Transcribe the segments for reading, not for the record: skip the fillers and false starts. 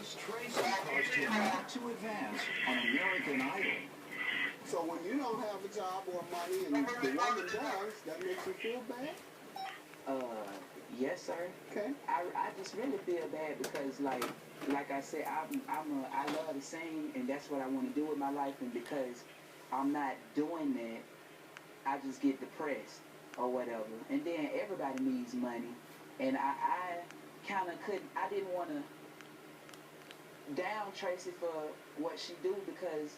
because Tracey caused him not to advance on American Idol. So when you don't have a job or money and the woman does, that makes you feel bad? Yes, sir. Okay. I just really feel bad because, like I said, I love to sing, and that's what I want to do with my life. And because I'm not doing that, I just get depressed or whatever. And then everybody needs money, and I kind of couldn't. I didn't want to down Tracey for what she do because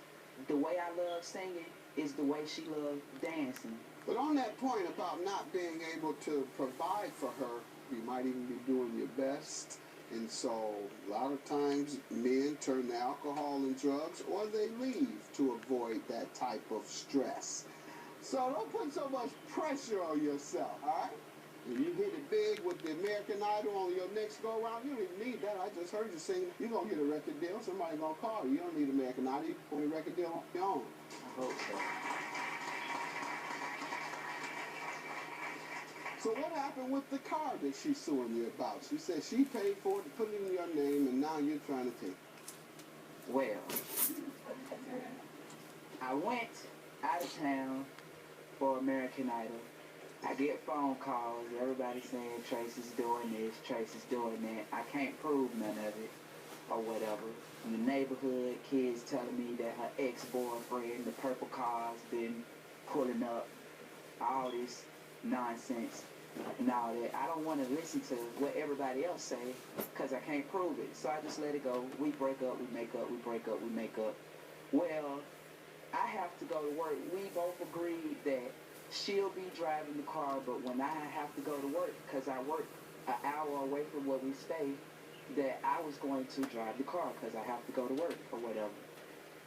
the way I love singing is the way she loves dancing. But on that point about not being able to provide for her, you might even be doing your best. And so a lot of times men turn to alcohol and drugs, or they leave to avoid that type of stress. So don't put so much pressure on yourself, all right? If you hit it big with the American Idol on your next go-around, you don't even need that. I just heard you sing. You're going to get a record deal. Somebody's going to call you. You don't need American Idol. You can get a record deal on your own. I hope so. So what happened with the car that she's suing you about? She said she paid for it, put it in your name, and now you're trying to take it. Well, I went out of town for American Idol. I get phone calls, everybody saying Tracey's doing this, Tracey's doing that. I can't prove none of it or whatever. In the neighborhood, kids telling me that her ex-boyfriend, the purple car's been pulling up, all this nonsense and all that. I don't want to listen to what everybody else say because I can't prove it. So I just let it go. We break up, we make up, we break up, we make up. Well, I have to go to work. We both agreed that she'll be driving the car, but when I have to go to work, because I work an hour away from where we stay, that I was going to drive the car because I have to go to work or whatever.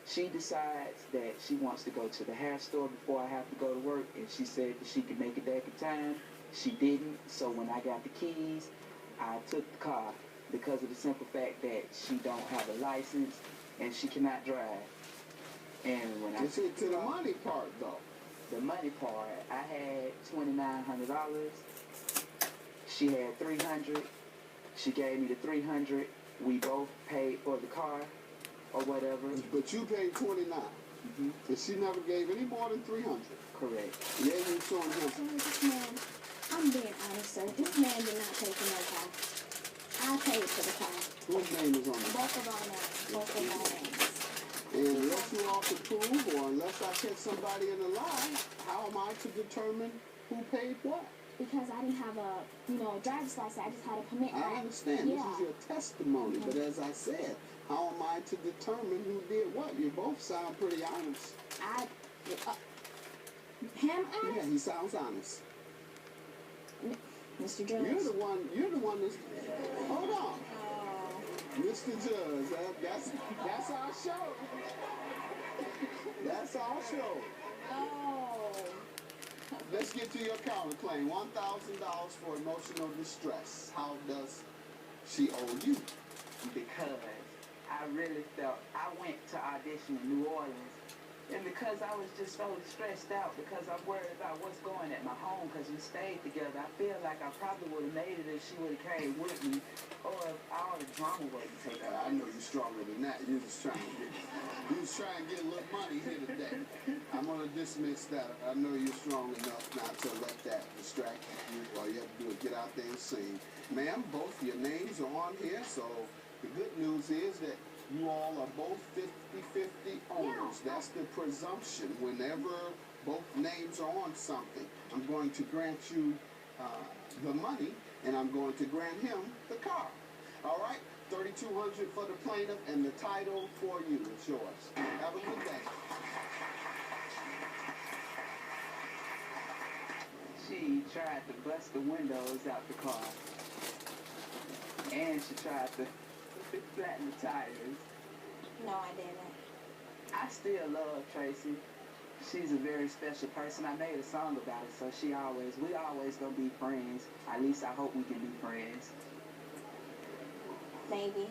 She decides that she wants to go to the hair store before I have to go to work, and she said that she could make it back in time. She didn't, so when I got the keys, I took the car because of the simple fact that she don't have a license and she cannot drive. And when I took to the money part, though. The money part, I had $2,900. She had $300. She gave me the $300. We both paid for the car or whatever. But you paid $29. Mm-hmm. And she never gave any more than $300. Correct. Yeah, you showing him. This man, I'm being honest, sir. This man did not pay for no car. I paid for the car. Whose name is on it? Both of our names. Both of our names. And unless you all can prove, or unless I catch somebody in a lie, how am I to determine who paid what? Because I didn't have a, driver's license. I just had a permit. I understand. Yeah. This is your testimony. Mm-hmm. But as I said, how am I to determine who did what? You both sound pretty honest. Him honest? Yeah, he sounds honest. Mr. Judge. You're the one that's, hold on. Mr. Judge, that's our show. That's our show. Oh. Let's get to your counterclaim. $1,000 for emotional distress. How does she owe you? Because I really felt, I went to audition in New Orleans, and because I was just so stressed out because I'm worried about what's going at my home because we stayed together, I feel like I probably would have made it if she would have came with me or if all the drama wasn't taken. I know you're stronger than that. You're just trying to get a little money here today. I'm going to dismiss that. I know you're strong enough not to let that distract you. All you have to do is get out there and sing. Ma'am, both your names are on here, so the good news is that you all are both 50-50 owners. Yeah. That's the presumption. Whenever both names are on something, I'm going to grant you the money, and I'm going to grant him the car. All right? $3,200 for the plaintiff, and the title for you. It's yours. Have a good day. She tried to bust the windows out the car, and she tried to flatten the tires. No, I didn't. I still love Tracey. She's a very special person. I made a song about it, so we always gonna be friends. At least I hope we can be friends. Maybe.